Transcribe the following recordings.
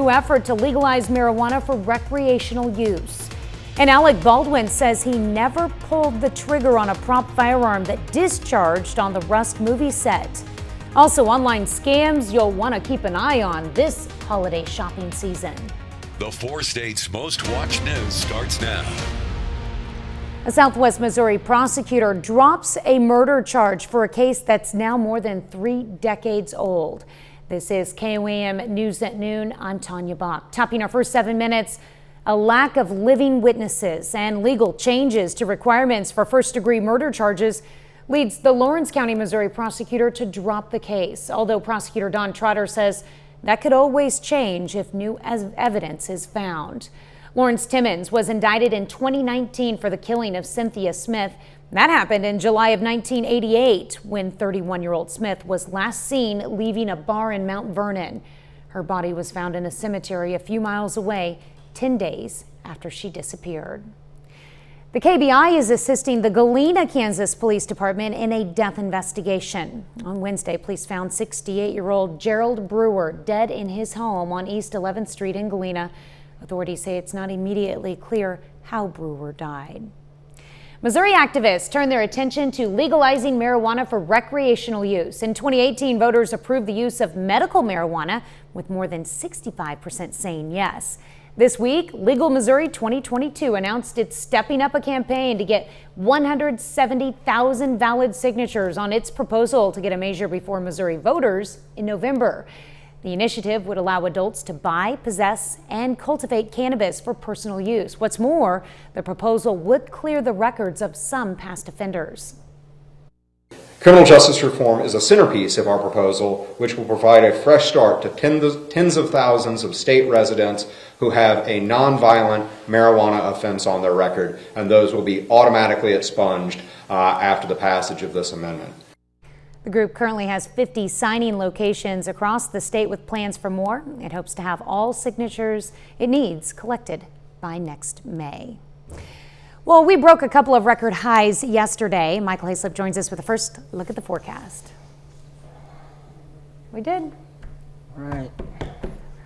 New effort to legalize marijuana for recreational use. And Alec Baldwin says he never pulled the trigger on a prop firearm that discharged on the Rust movie set. Also, online scams you'll want to keep an eye on this holiday shopping season. The 4 states' most watched news starts now. A Southwest Missouri prosecutor drops a murder charge for a case that's now more than 3 decades old. This is KOAM News at Noon. I'm Tanya Bach. Topping our first 7 minutes, a lack of living witnesses and legal changes to requirements for first-degree murder charges leads the Lawrence County, Missouri prosecutor to drop the case. Although prosecutor Don Trotter says that could always change if new evidence is found. Lawrence Timmons was indicted in 2019 for the killing of Cynthia Smith. That happened in July of 1988 when 31-year-old Smith was last seen leaving a bar in Mount Vernon. Her body was found in a cemetery a few miles away 10 days after she disappeared. The KBI is assisting the Galena, Kansas Police Department in a death investigation. On Wednesday, police found 68-year-old Gerald Brewer dead in his home on East 11th Street in Galena. Authorities say it's not immediately clear how Brewer died. Missouri activists turned their attention to legalizing marijuana for recreational use. In 2018, voters approved the use of medical marijuana, with more than 65% saying yes. This week, Legal Missouri 2022 announced it's stepping up a campaign to get 170,000 valid signatures on its proposal to get a measure before Missouri voters in November. The initiative would allow adults to buy, possess, and cultivate cannabis for personal use. What's more, the proposal would clear the records of some past offenders. Criminal justice reform is a centerpiece of our proposal, which will provide a fresh start to tens of thousands of state residents who have a nonviolent marijuana offense on their record, and those will be automatically expunged after the passage of this amendment. The group currently has 50 signing locations across the state with plans for more. It hopes to have all signatures it needs collected by next May. Well, we broke a couple of record highs yesterday. Michael Hayslip joins us with a first look at the forecast. We did. All right.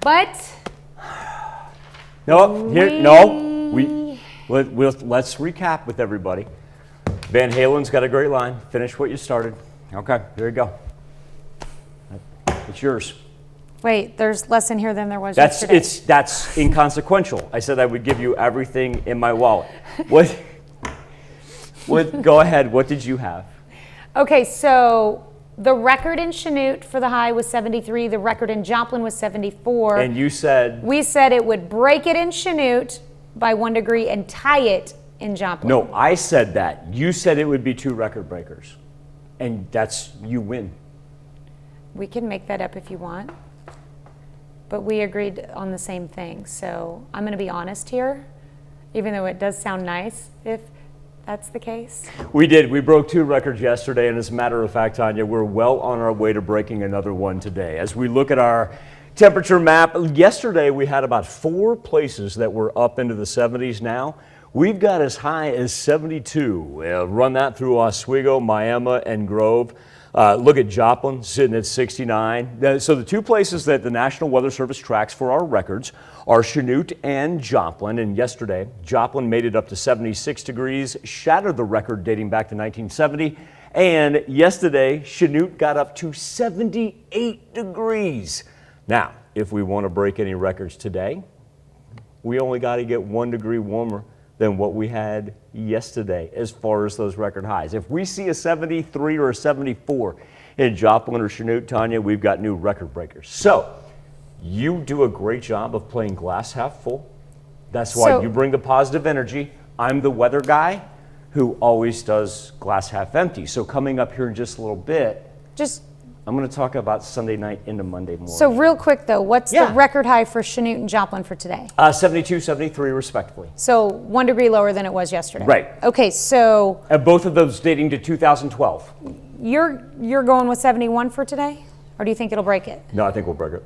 But let's recap with everybody. Van Halen's got a great line. Finish what you started. Okay, there you go. It's yours. Wait, there's less in here than there was yesterday. That's inconsequential. I said I would give you everything in my wallet. What? Go ahead. What did you have? Okay, so the record in Chanute for the high was 73. The record in Joplin was 74. And you said? We said it would break it in Chanute by 1 degree and tie it in Joplin. No, I said that. You said it would be 2 record breakers. And you win. We can make that up if you want. But we agreed on the same thing. So I'm going to be honest here, even though it does sound nice if that's the case. We did. We broke 2 records yesterday. And as a matter of fact, Tanya, we're well on our way to breaking another one today. As we look at our temperature map, yesterday we had about 4 places that were up into the 70s now. We've got as high as 72. Run that through Oswego, Miami, and Grove. Look at Joplin sitting at 69. So the 2 places that the National Weather Service tracks for our records are Chanute and Joplin. And yesterday, Joplin made it up to 76 degrees, shattered the record dating back to 1970. And yesterday, Chanute got up to 78 degrees. Now, if we want to break any records today, we only got to get 1 degree warmer than what we had yesterday as far as those record highs. If we see a 73 or a 74 in Joplin or Chanute, Tanya, we've got new record breakers. So you do a great job of playing glass half full. That's why you bring the positive energy. I'm the weather guy who always does glass half empty. So coming up here in just a little bit, I'm going to talk about Sunday night into Monday morning. So real quick though, what's the record high for Chanute and Joplin for today? 72, 73 respectively. So 1 degree lower than it was yesterday. Right. Okay, so both of those dating to 2012. You're going with 71 for today? Or do you think it'll break it? No, I think we'll break it.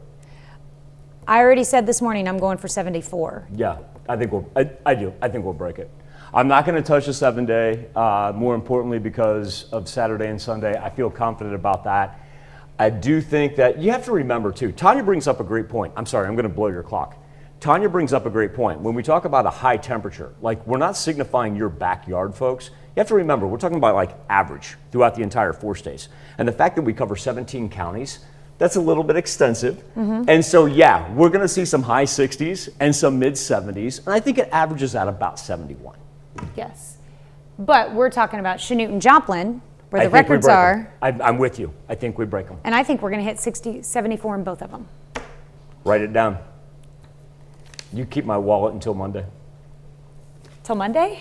I already said this morning I'm going for 74. Yeah, I think I do. I think we'll break it. I'm not going to touch the 7-day, more importantly because of Saturday and Sunday. I feel confident about that. I do think that you have to remember too, Tanya brings up a great point. I'm sorry, I'm going to blow your clock. Tanya brings up a great point. When we talk about a high temperature, like we're not signifying your backyard, folks. You have to remember, we're talking about like average throughout the entire 4 states. And the fact that we cover 17 counties, that's a little bit extensive. And so, yeah, we're going to see some high 60s and some mid 70s. And I think it averages out about 71. Yes. But we're talking about Chanute and Joplin, where the I think we records break are. 'em. I'm with you. I think we break them. And I think we're going to hit 60, 74 in both of them. Write it down. You keep my wallet until Monday. Till Monday?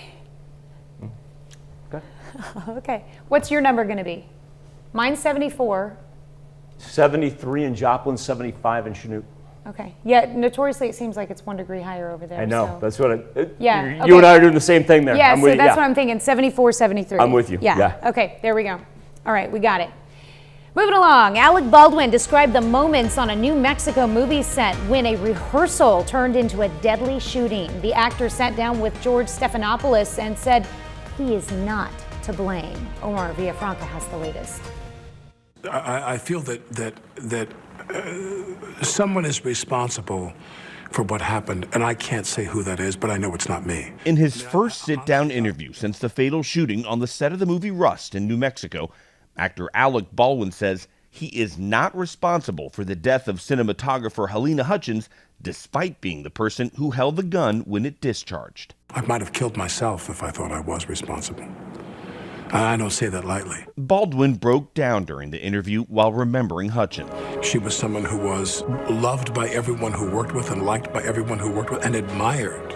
Okay. Okay. What's your number going to be? Mine's 74. 73 in Joplin, 75 in Chanute. Okay. Yeah, notoriously it seems like it's 1 degree higher over there. I know. So. That's what Yeah, you okay. and I are doing the same thing there. Yeah, I'm so with you. that's Yeah. what I'm thinking, 74, 73. I'm with you. Yeah. Okay, there we go. All right, we got it. Moving along, Alec Baldwin described the moments on a New Mexico movie set when a rehearsal turned into a deadly shooting. The actor sat down with George Stephanopoulos and said he is not to blame. Omar Villafranca has the latest. I feel that someone is responsible for what happened, and I can't say who that is, but I know it's not me. In his first sit-down interview since the fatal shooting on the set of the movie Rust in New Mexico, actor Alec Baldwin says he is not responsible for the death of cinematographer Halyna Hutchins, despite being the person who held the gun when it discharged. I might have killed myself if I thought I was responsible. I don't say that lightly. Baldwin broke down during the interview while remembering Hutchins. She was someone who was loved by everyone who worked with and liked by everyone who worked with and admired.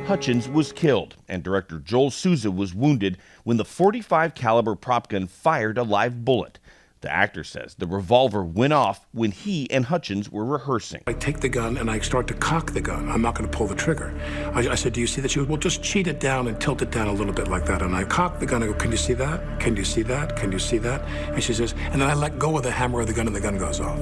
Hutchins was killed, and director Joel Souza was wounded when the .45 caliber prop gun fired a live bullet. The actor says the revolver went off when he and Hutchins were rehearsing. I take the gun and I start to cock the gun. I'm not going to pull the trigger. I said, do you see that? She goes, well, just cheat it down and tilt it down a little bit like that. And I cock the gun. I go, can you see that? Can you see that? Can you see that? And she says, and then I let go of the hammer of the gun and the gun goes off.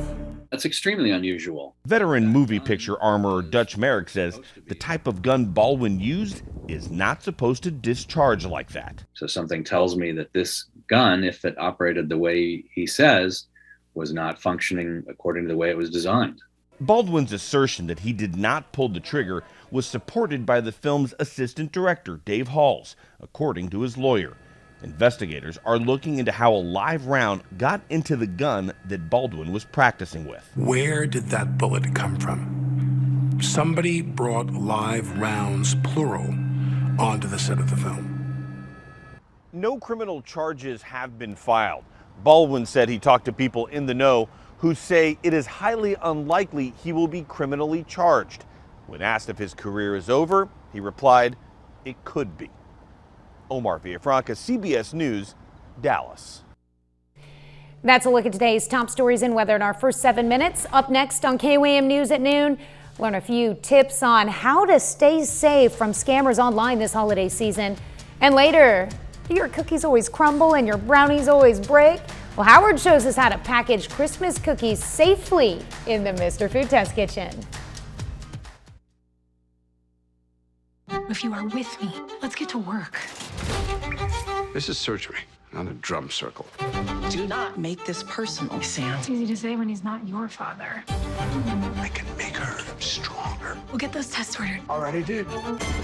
That's extremely unusual. Veteran movie picture armorer Dutch Merrick says the type of gun Baldwin used is not supposed to discharge like that. So something tells me that this gun, if it operated the way he says, was not functioning according to the way it was designed. Baldwin's assertion that he did not pull the trigger was supported by the film's assistant director, Dave Halls, according to his lawyer. Investigators are looking into how a live round got into the gun that Baldwin was practicing with. Where did that bullet come from? Somebody brought live rounds, plural, onto the set of the film. No criminal charges have been filed. Baldwin said he talked to people in the know who say it is highly unlikely he will be criminally charged. When asked if his career is over, he replied, it could be. Omar Villafranca, CBS News, Dallas. That's a look at today's top stories and weather in our first 7 minutes. Up next on KOAM News at noon, learn a few tips on how to stay safe from scammers online this holiday season. And later, your cookies always crumble and your brownies always break. Well, Howard shows us how to package Christmas cookies safely in the Mr. Food Test Kitchen. If you are with me, let's get to work. This is surgery, not a drum circle. Do not make this personal, Sam. It's easy to say when he's not your father. I can make her stronger. We'll get those tests ordered. Already did.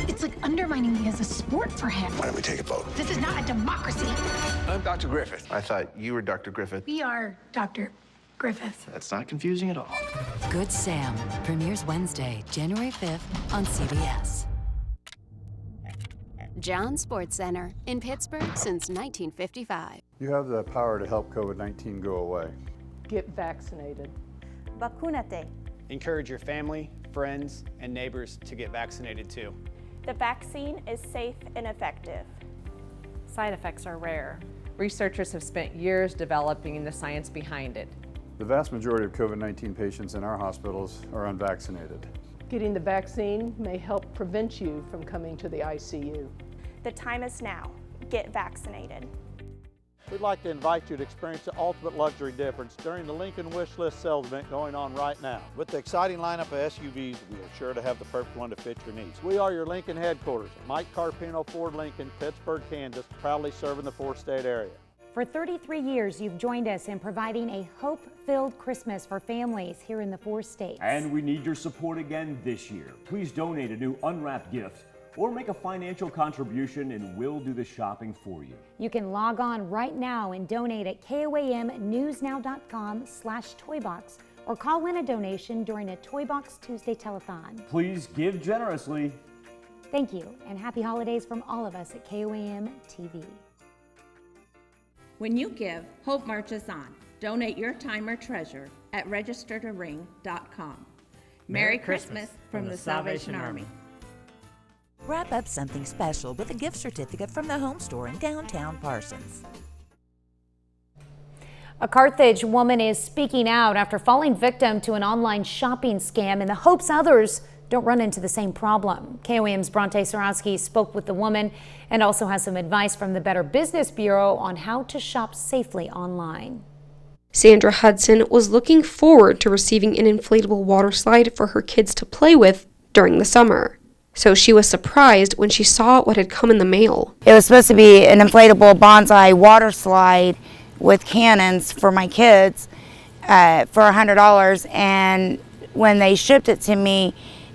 It's like undermining me as a sport for him. Why don't we take a vote? This is not a democracy. I'm Dr. Griffith. I thought you were Dr. Griffith. We are Dr. Griffith. That's not confusing at all. Good Sam premieres Wednesday, January 5th on CBS. John Sports Center in Pittsburgh since 1955. You have the power to help COVID-19 go away. Get vaccinated. Vacúnate. Encourage your family, friends, and neighbors to get vaccinated too. The vaccine is safe and effective. Side effects are rare. Researchers have spent years developing the science behind it. The vast majority of COVID-19 patients in our hospitals are unvaccinated. Getting the vaccine may help prevent you from coming to the ICU. The time is now. Get vaccinated. We'd like to invite you to experience the ultimate luxury difference during the Lincoln Wish List sales event going on right now. With the exciting lineup of SUVs, we are sure to have the perfect one to fit your needs. We are your Lincoln headquarters, Mike Carpino Ford Lincoln, Pittsburgh, Kansas, proudly serving the four-state area. For 33 years, you've joined us in providing a hope-filled Christmas for families here in the 4 states. And we need your support again this year. Please donate a new unwrapped gift or make a financial contribution and we'll do the shopping for you. You can log on right now and donate at koamnewsnow.com/toybox or call in a donation during a Toy Box Tuesday telethon. Please give generously. Thank you, and happy holidays from all of us at KOAM TV. When you give, hope marches on. Donate your time or treasure at registertoring.com. Merry Christmas from the Salvation Army. Wrap up something special with a gift certificate from the Home Store in downtown Parsons. A Carthage woman is speaking out after falling victim to an online shopping scam in the hopes others don't run into the same problem. KOAM's Bronte Sorowski spoke with the woman and also has some advice from the Better Business Bureau on how to shop safely online. Sandra Hudson was looking forward to receiving an inflatable water slide for her kids to play with during the summer. So she was surprised when she saw what had come in the mail. It was supposed to be an inflatable bonsai water slide with cannons for my kids for $100, and when they shipped it to me,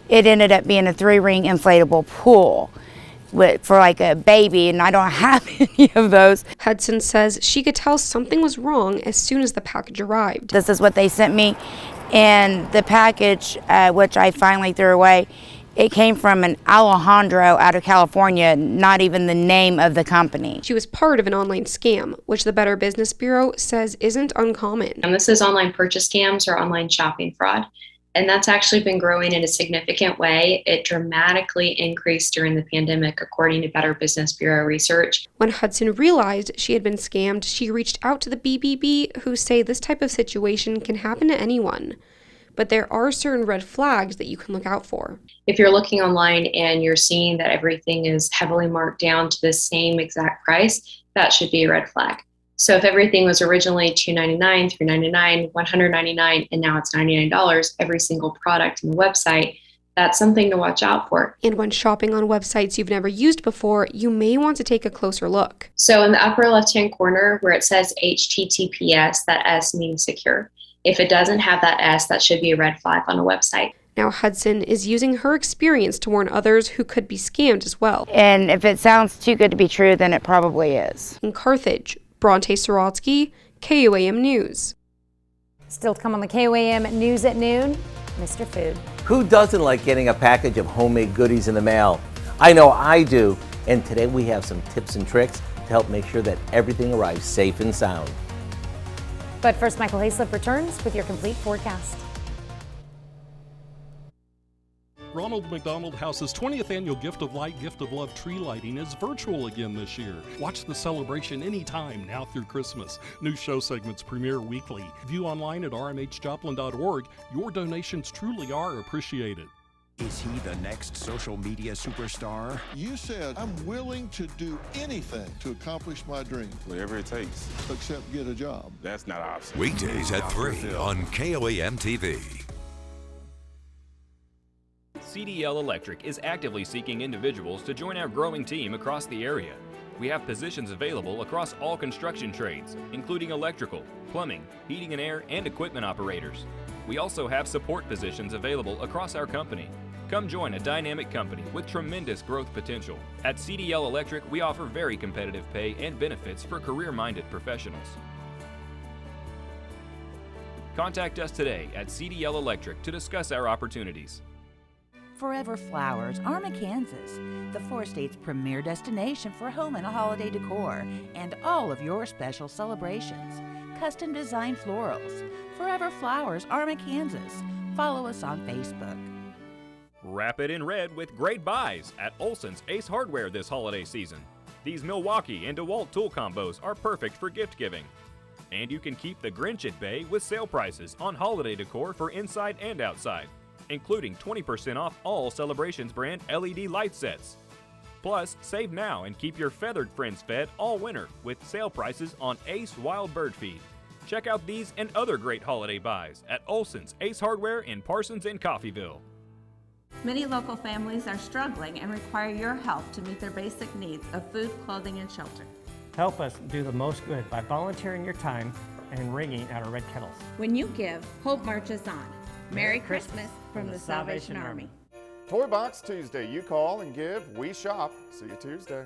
it ended up being a 3-ring inflatable pool for like a baby, and I don't have any of those. Hudson says she could tell something was wrong as soon as the package arrived. This is what they sent me, and the package, which I finally threw away, it came from an Alejandro out of California, not even the name of the company. She was part of an online scam, which the Better Business Bureau says isn't uncommon. And this is online purchase scams or online shopping fraud. And that's actually been growing in a significant way. It dramatically increased during the pandemic, according to Better Business Bureau research. When Hudson realized she had been scammed, she reached out to the BBB, who say this type of situation can happen to anyone. But there are certain red flags that you can look out for. If you're looking online and you're seeing that everything is heavily marked down to the same exact price, that should be a red flag. So if everything was originally $299, $399, $199, and now it's $99, every single product in the website, that's something to watch out for. And when shopping on websites you've never used before, you may want to take a closer look. So in the upper left-hand corner where it says HTTPS, that S means secure. If it doesn't have that S, that should be a red flag on a website. Now Hudson is using her experience to warn others who could be scammed as well. And if it sounds too good to be true, then it probably is. In Carthage, Bronte Sorowski, KOAM News. Still to come on the KOAM News at Noon, Mr. Food. Who doesn't like getting a package of homemade goodies in the mail? I know I do. And today we have some tips and tricks to help make sure that everything arrives safe and sound. But first, Michael Hayslip returns with your complete forecast. Ronald McDonald House's 20th annual Gift of Light, Gift of Love tree lighting is virtual again this year. Watch the celebration anytime now through Christmas. New show segments premiere weekly. View online at rmhjoplin.org. Your donations truly are appreciated. Is he the next social media superstar? You said I'm willing to do anything to accomplish my dream. Whatever it takes. Except get a job. That's not an option. Weekdays at 3 on KOAM TV. CDL Electric is actively seeking individuals to join our growing team across the area. We have positions available across all construction trades, including electrical, plumbing, heating and air, and equipment operators. We also have support positions available across our company. Come join a dynamic company with tremendous growth potential. At CDL Electric, we offer very competitive pay and benefits for career-minded professionals. Contact us today at CDL Electric to discuss our opportunities. Forever Flowers, Arma, Kansas, the 4 states' premier destination for home and holiday decor and all of your special celebrations. Custom designed florals. Forever Flowers, Arma, Kansas. Follow us on Facebook. Wrap it in red with great buys at Olson's Ace Hardware this holiday season. These Milwaukee and DeWalt tool combos are perfect for gift giving. And you can keep the Grinch at bay with sale prices on holiday decor for inside and outside, including 20% off all Celebrations brand LED light sets. Plus, save now and keep your feathered friends fed all winter with sale prices on Ace Wild Bird Feed. Check out these and other great holiday buys at Olson's Ace Hardware in Parsons and Coffeyville. Many local families are struggling and require your help to meet their basic needs of food, clothing, and shelter. Help us do the most good by volunteering your time and ringing at our red kettles. When you give, hope marches on. Merry Christmas from the Salvation Army. Toy Box Tuesday. You call and give, we shop. See you Tuesday.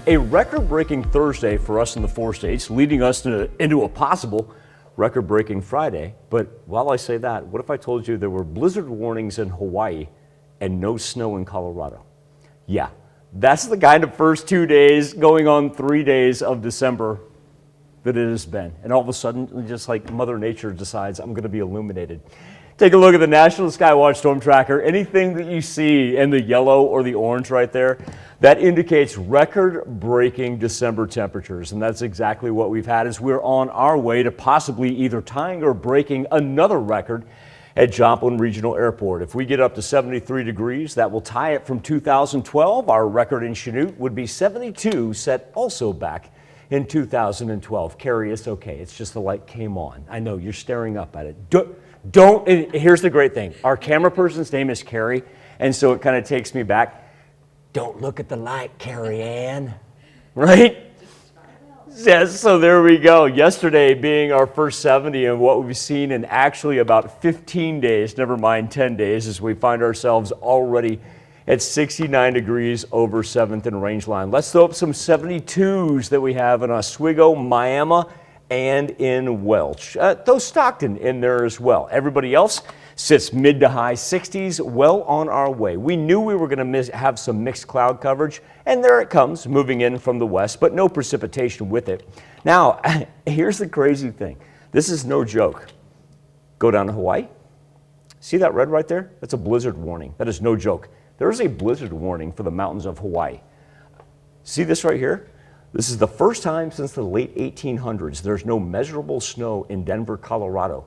A record-breaking Thursday for us in the 4 states, leading us into a possible record-breaking Friday. But while I say that, what if I told you there were blizzard warnings in Hawaii and no snow in Colorado? Yeah, that's the kind of first 2 days going on 3 days of December that it has been. And all of a sudden, just like Mother Nature decides, I'm going to be illuminated. Take a look at the National Skywatch Storm Tracker. Anything that you see in the yellow or the orange right there, that indicates record-breaking December temperatures. And that's exactly what we've had as we're on our way to possibly either tying or breaking another record at Joplin Regional Airport. If we get up to 73 degrees, that will tie it from 2012. Our record in Chanute would be 72, set also back in 2012. Carrie, it's okay. It's just the light came on. I know you're staring up at it. Don't, and here's the great thing. Our camera person's name is Carrie, and so it kind of takes me back. Don't look at the light, Carrie Ann, right? Yes, so there we go. Yesterday being our first 70 and what we've seen in actually about 15 days, never mind 10 days, as we find ourselves already at 69 degrees over 7th and Rangeline. Let's throw up some 72s that we have in Oswego, Miami, and in Welch. Throw Stockton in there as well. Everybody else sits mid to high 60s, well on our way. We knew we were going to have some mixed cloud coverage, and there it comes, moving in from the west, but no precipitation with it. Now, here's the crazy thing. This is no joke. Go down to Hawaii. See that red right there? That's a blizzard warning. That is no joke. There is a blizzard warning for the mountains of Hawaii. See this right here? This is the first time since the late 1800s there's no measurable snow in Denver, Colorado,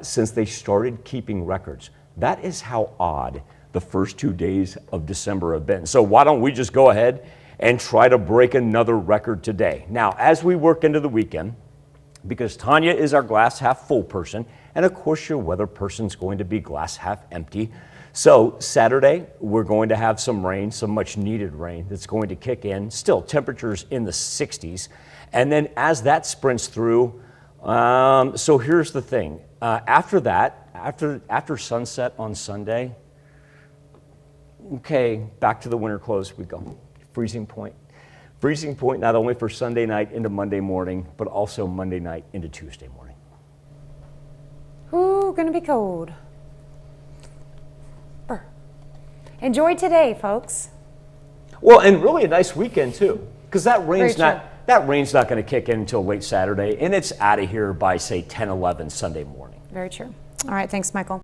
since they started keeping records. That is how odd the first 2 days of December have been. So why don't we just go ahead and try to break another record today? Now, as we work into the weekend, because Tanya is our glass half full person, and of course your weather person's going to be glass half empty. So Saturday, we're going to have some rain, some much needed rain that's going to kick in. Still temperatures in the 60s. And then as that sprints through, so here's the thing. After that, after sunset on Sunday, okay, back to the winter clothes we go. Freezing point. Freezing point not only for Sunday night into Monday morning, but also Monday night into Tuesday morning. Ooh, gonna be cold. Enjoy today, folks. Well, and really a nice weekend too, because that rain's not going to kick in until late Saturday, and it's out of here by say 10, 11 Sunday morning. Very true. All right, thanks, Michael.